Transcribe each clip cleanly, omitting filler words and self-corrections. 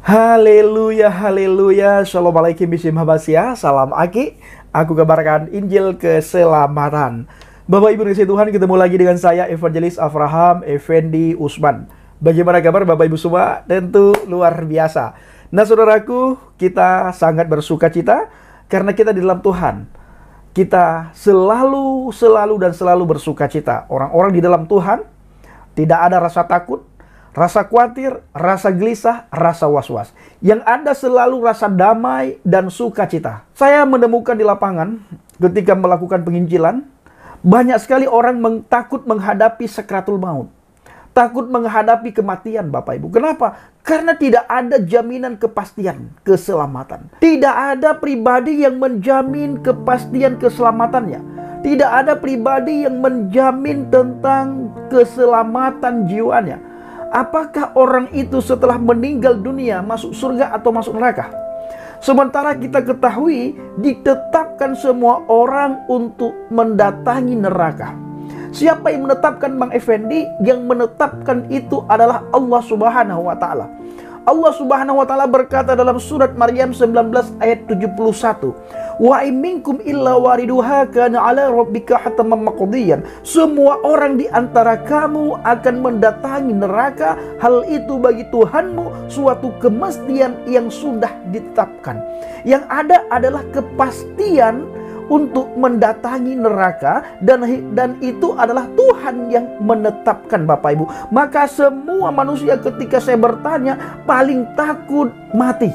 Haleluya, haleluya. Shalom alaikum bismillahirrahmanirrahim. Salam Aki. Aku kabarkan Injil keselamatan. Bapak Ibu kasih Tuhan, ketemu lagi dengan saya Evangelis Avraham Effendi Usman. Bagaimana kabar Bapak Ibu semua? Tentu luar biasa. Nah saudaraku, kita sangat bersuka cita karena kita di dalam Tuhan. Kita selalu bersuka cita. Orang-orang di dalam Tuhan tidak ada rasa takut, rasa khawatir, rasa gelisah, rasa was-was. Yang ada selalu rasa damai dan sukacita. Saya menemukan di lapangan ketika melakukan penginjilan, banyak sekali orang takut menghadapi sakratul maut. Takut menghadapi kematian Bapak Ibu. Kenapa? Karena tidak ada jaminan kepastian keselamatan. Tidak ada pribadi yang menjamin kepastian keselamatannya. Tidak ada pribadi yang menjamin tentang keselamatan jiwanya. Apakah orang itu setelah meninggal dunia masuk surga atau masuk neraka? Sementara kita ketahui ditetapkan semua orang untuk mendatangi neraka. Siapa yang menetapkan Bang Effendi? Yang menetapkan itu adalah Allah Subhanahu wa Ta'ala. Allah Subhanahu wa Ta'ala berkata dalam surat Maryam 19 ayat 71, wa minkum illa wariduha kana ala rabbika hataman maqdiyan. Semua orang di antara kamu akan mendatangi neraka, hal itu bagi Tuhanmu suatu kemestian yang sudah ditetapkan. Yang ada adalah kepastian untuk mendatangi neraka, dan itu adalah Tuhan yang menetapkan Bapak Ibu. Maka semua manusia ketika saya bertanya paling takut mati.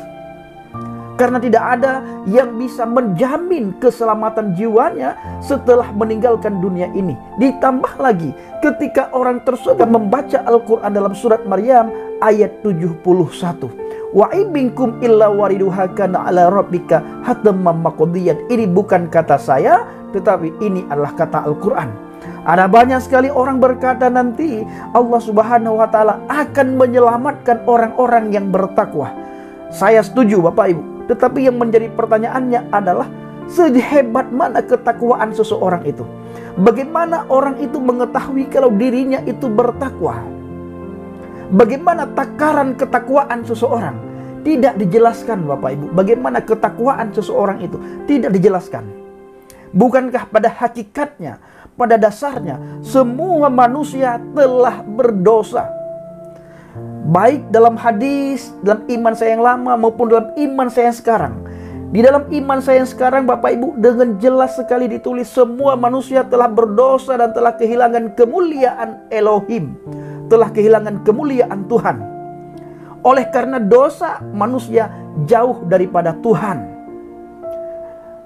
Karena tidak ada yang bisa menjamin keselamatan jiwanya setelah meninggalkan dunia ini. Ditambah lagi ketika orang tersebut membaca Al-Quran dalam surat Maryam ayat 71. Wa minkum illa wariduha kana ala rabbika hataman maqdiyan. Ini bukan kata saya, tetapi ini adalah kata Al-Quran. Ada banyak sekali orang berkata nanti Allah Subhanahu wa Ta'ala akan menyelamatkan orang-orang yang bertakwa. Saya setuju Bapak Ibu. Tetapi yang menjadi pertanyaannya adalah sehebat mana ketakwaan seseorang itu? Bagaimana orang itu mengetahui kalau dirinya itu bertakwa? Bagaimana takaran ketakwaan seseorang? Tidak dijelaskan Bapak Ibu. Bagaimana ketakwaan seseorang itu? Tidak dijelaskan. Bukankah pada hakikatnya, pada dasarnya, semua manusia telah berdosa? Baik dalam hadis, dalam iman saya yang lama maupun dalam iman saya yang sekarang. Di dalam iman saya yang sekarang Bapak Ibu dengan jelas sekali ditulis semua manusia telah berdosa dan telah kehilangan kemuliaan Elohim. Telah kehilangan kemuliaan Tuhan. Oleh karena dosa manusia jauh daripada Tuhan.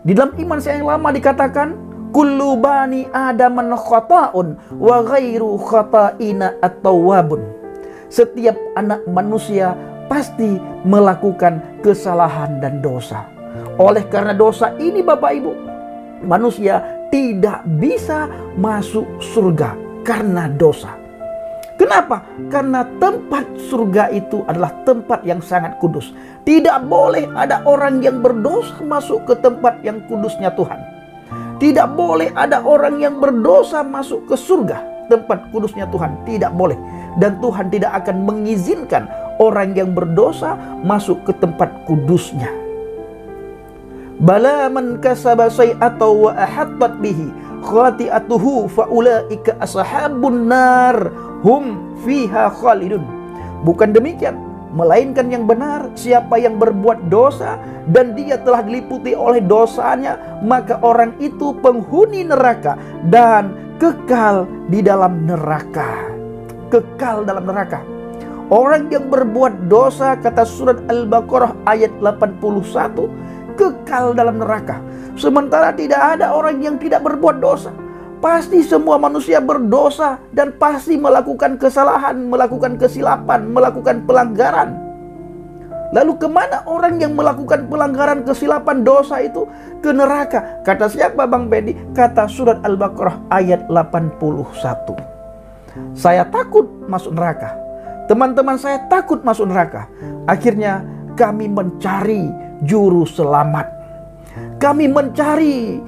Di dalam iman saya yang lama dikatakan kullu bani adaman khata'un wa ghairu khata'ina at-tawwabun. Setiap anak manusia pasti melakukan kesalahan dan dosa. Oleh karena dosa ini Bapak Ibu, manusia tidak bisa masuk surga karena dosa. Kenapa? Karena tempat surga itu adalah tempat yang sangat kudus. Tidak boleh ada orang yang berdosa masuk ke tempat yang kudusnya Tuhan. Tidak boleh ada orang yang berdosa masuk ke surga, tempat kudusnya Tuhan. Tidak boleh. Dan Tuhan tidak akan mengizinkan orang yang berdosa masuk ke tempat kudusnya. Bala man kasaba sayyi'atan wa ahattat bihi khati'atuhu fa ulaika ashabun nar hum fiha khalidun. Bukan demikian, melainkan yang benar, siapa yang berbuat dosa dan dia telah diliputi oleh dosanya, maka orang itu penghuni neraka dan kekal di dalam neraka. Kekal dalam neraka. Orang yang berbuat dosa, kata surat Al-Baqarah ayat 81, kekal dalam neraka. Sementara tidak ada orang yang tidak berbuat dosa. Pasti semua manusia berdosa dan pasti melakukan kesalahan, melakukan kesilapan, melakukan pelanggaran. Lalu kemana orang yang melakukan pelanggaran, kesilapan, dosa itu? Ke neraka. Kata siapa Bang Bendi? Kata surat Al-Baqarah ayat 81. Saya takut masuk neraka. Teman-teman saya takut masuk neraka. Akhirnya kami mencari juru selamat. Kami mencari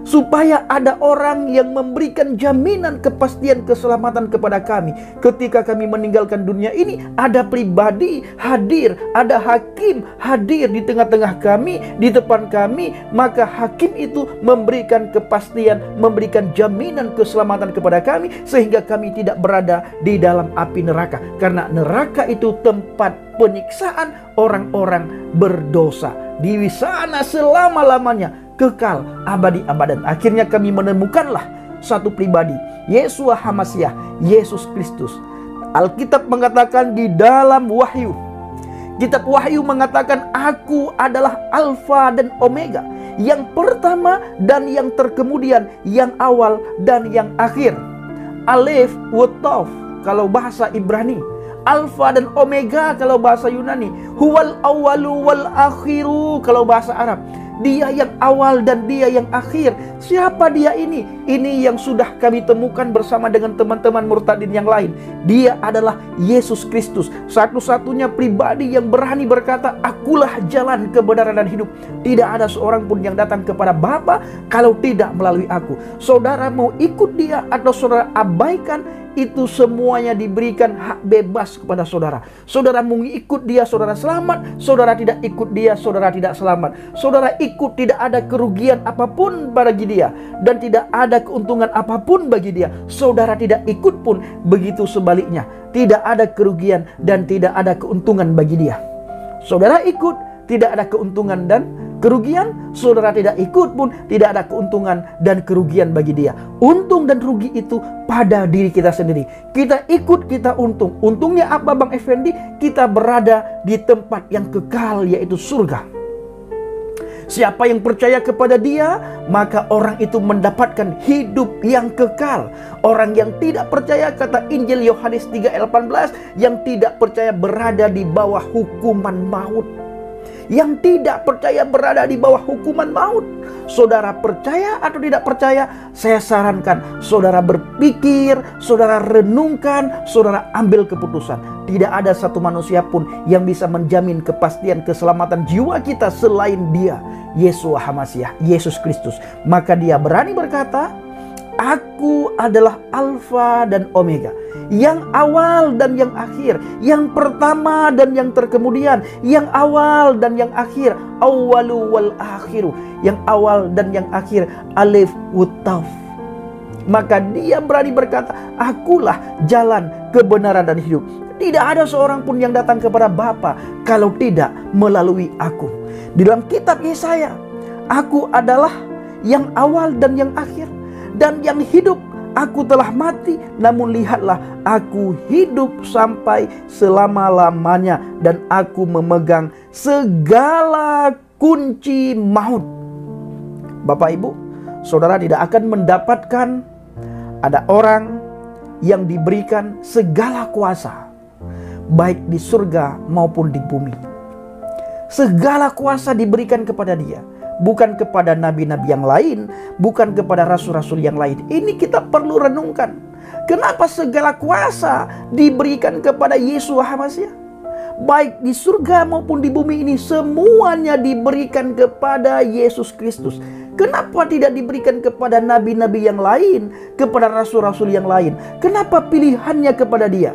supaya ada orang yang memberikan jaminan kepastian keselamatan kepada kami. Ketika kami meninggalkan dunia ini, ada pribadi hadir, ada hakim hadir di tengah-tengah kami, di depan kami. Maka hakim itu memberikan kepastian, memberikan jaminan keselamatan kepada kami, sehingga kami tidak berada di dalam api neraka. Karena neraka itu tempat penyiksaan orang-orang berdosa. Di sana selama-lamanya, kekal abadi-abadan. Akhirnya kami menemukanlah satu pribadi, Yeshua HaMashiach, Yesus Kristus. Alkitab mengatakan di dalam Wahyu, kitab Wahyu mengatakan, aku adalah Alfa dan Omega, yang pertama dan yang terkemudian, yang awal dan yang akhir. Alef Wotov kalau bahasa Ibrani, Alfa dan Omega kalau bahasa Yunani, Huwal Awalu wal Akhiru kalau bahasa Arab. Dia yang awal dan dia yang akhir. Siapa dia ini? Ini yang sudah kami temukan bersama dengan teman-teman murtadin yang lain. Dia adalah Yesus Kristus, satu-satunya pribadi yang berani berkata, akulah jalan, kebenaran dan hidup. Tidak ada seorang pun yang datang kepada Bapa kalau tidak melalui aku. Saudara mau ikut dia atau saudara abaikan, itu semuanya diberikan hak bebas kepada saudara. Saudara mau ikut dia, saudara selamat. Saudara tidak ikut dia, saudara tidak selamat. Saudara ikut, tidak ada kerugian apapun bagi dia, dan tidak ada keuntungan apapun bagi dia. Saudara tidak ikut pun begitu sebaliknya, tidak ada kerugian dan tidak ada keuntungan bagi dia. Saudara ikut, tidak ada keuntungan dan kerugian. Saudara tidak ikut pun tidak ada keuntungan dan kerugian bagi dia. Untung dan rugi itu pada diri kita sendiri. Kita ikut, kita untung. Untungnya apa Bang Effendi? Kita berada di tempat yang kekal, yaitu surga. Siapa yang percaya kepada dia, maka orang itu mendapatkan hidup yang kekal. Orang yang tidak percaya, kata Injil Yohanes 3:18, yang tidak percaya berada di bawah hukuman maut. Yang tidak percaya berada di bawah hukuman maut. Saudara percaya atau tidak percaya, saya sarankan saudara berpikir, saudara renungkan, saudara ambil keputusan. Tidak ada satu manusia pun yang bisa menjamin kepastian keselamatan jiwa kita selain dia, Yeshua HaMashiach, Yesus Kristus. Maka dia berani berkata, aku adalah Alfa dan Omega, yang awal dan yang akhir, yang pertama dan yang terkemudian, yang awal dan yang akhir, awalu wal akhiru, yang awal dan yang akhir, alif wutaf. Maka dia berani berkata, akulah jalan, kebenaran dan hidup. Tidak ada seorang pun yang datang kepada Bapa kalau tidak melalui aku. Di dalam kitab Yesaya, aku adalah yang awal dan yang akhir dan yang hidup. Aku telah mati, namun lihatlah, aku hidup sampai selama-lamanya, dan aku memegang segala kunci maut. Bapak Ibu, saudara tidak akan mendapatkan ada orang yang diberikan segala kuasa, baik di surga maupun di bumi. Segala kuasa diberikan kepada dia, bukan kepada nabi-nabi yang lain, bukan kepada rasul-rasul yang lain. Ini kita perlu renungkan. Kenapa segala kuasa diberikan kepada Yeshua HaMashiach? Baik di surga maupun di bumi ini, semuanya diberikan kepada Yesus Kristus. Kenapa tidak diberikan kepada nabi-nabi yang lain, kepada rasul-rasul yang lain? Kenapa pilihannya kepada dia?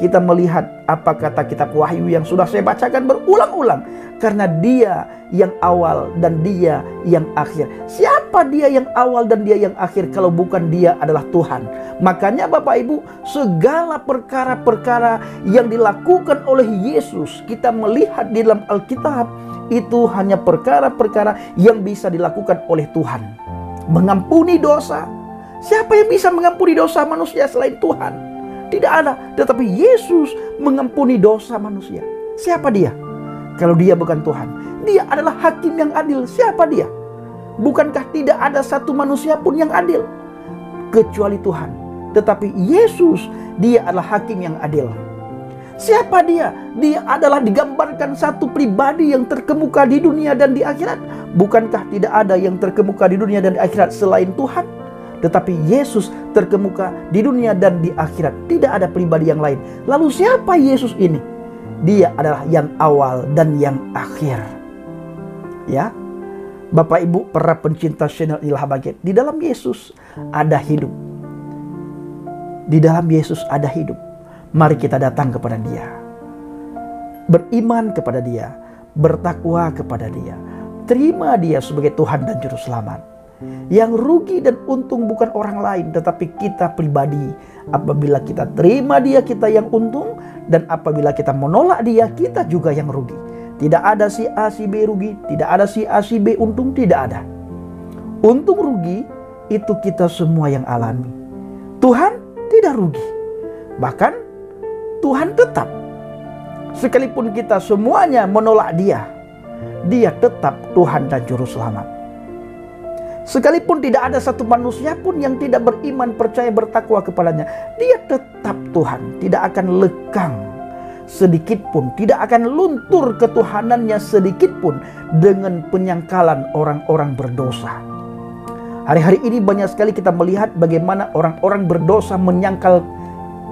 Kita melihat apa kata kitab Wahyu yang sudah saya bacakan berulang-ulang. Karena dia yang awal dan dia yang akhir. Siapa dia yang awal dan dia yang akhir kalau bukan dia adalah Tuhan? Makanya Bapak Ibu, segala perkara-perkara yang dilakukan oleh Yesus, kita melihat di dalam Alkitab, itu hanya perkara-perkara yang bisa dilakukan oleh Tuhan. Mengampuni dosa. Siapa yang bisa mengampuni dosa manusia selain Tuhan? Tidak ada. Tetapi Yesus mengampuni dosa manusia. Siapa dia? Kalau dia bukan Tuhan. Dia adalah hakim yang adil. Siapa dia? Bukankah tidak ada satu manusia pun yang adil kecuali Tuhan? Tetapi Yesus, dia adalah hakim yang adil. Siapa dia? Dia adalah digambarkan satu pribadi yang terkemuka di dunia dan di akhirat. Bukankah tidak ada yang terkemuka di dunia dan di akhirat selain Tuhan? Tetapi Yesus terkemuka di dunia dan di akhirat. Tidak ada pribadi yang lain. Lalu siapa Yesus ini? Dia adalah yang awal dan yang akhir. Ya. Bapak Ibu para pencinta channel Inilah Habaget, di dalam Yesus ada hidup. Di dalam Yesus ada hidup. Mari kita datang kepada Dia, beriman kepada Dia, bertakwa kepada Dia, terima Dia sebagai Tuhan dan Juru Selamat. Yang rugi dan untung bukan orang lain, tetapi kita pribadi. Apabila kita terima Dia, kita yang untung. Dan apabila kita menolak Dia, kita juga yang rugi. Tidak ada si A si B rugi, tidak ada si A si B untung, tidak ada. Untung rugi itu kita semua yang alami. Tuhan tidak rugi. Bahkan Tuhan tetap, sekalipun kita semuanya menolak Dia, Dia tetap Tuhan dan Juru Selamat. Sekalipun tidak ada satu manusia pun yang tidak beriman, percaya, bertakwa kepadanya, Dia tetap Tuhan, tidak akan lekang sedikit pun, tidak akan luntur ketuhanannya sedikit pun dengan penyangkalan orang-orang berdosa. Hari-hari ini banyak sekali kita melihat bagaimana orang-orang berdosa menyangkal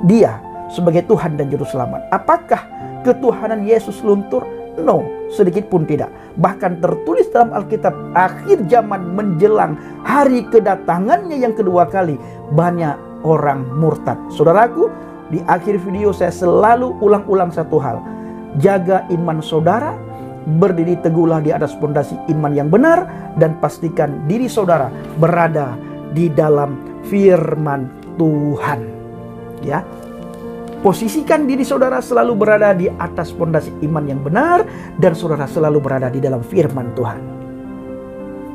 Dia sebagai Tuhan dan Juru Selamat. Apakah ketuhanan Yesus luntur? No, sedikit pun tidak. Bahkan tertulis dalam Alkitab, akhir zaman menjelang hari kedatangannya yang kedua kali, banyak orang murtad. Saudaraku, di akhir video saya selalu ulang-ulang satu hal. Jaga iman saudara, berdiri teguhlah di atas pondasi iman yang benar, dan pastikan diri saudara berada di dalam firman Tuhan. Ya. Posisikan diri saudara selalu berada di atas pondasi iman yang benar, dan saudara selalu berada di dalam firman Tuhan.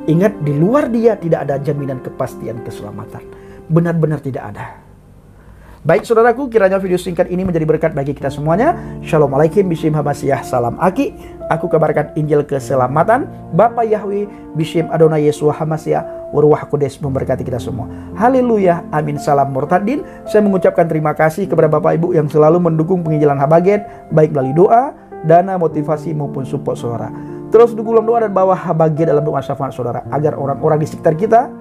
Ingat, di luar Dia tidak ada jaminan kepastian keselamatan. Benar-benar tidak ada. Baik saudaraku, kiranya video singkat ini menjadi berkat bagi kita semuanya. Shalom alaikum, Bishim Habasiyah, salam Aki. Aku kabarkan Injil keselamatan. Bapa Yahweh, Bishim Adonai Yesua Hamasiyah, Waruah Kodes memberkati kita semua. Haleluya, amin, salam murtadin. Saya mengucapkan terima kasih kepada Bapak Ibu yang selalu mendukung penginjilan Habaget, baik melalui doa, dana, motivasi maupun support saudara. Terus dukung dalam doa dan bawa Habaget dalam doa syafaat saudara, agar orang-orang di sekitar kita,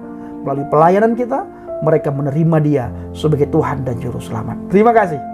melalui pelayanan kita, mereka menerima Dia sebagai Tuhan dan Juru Selamat. Terima kasih.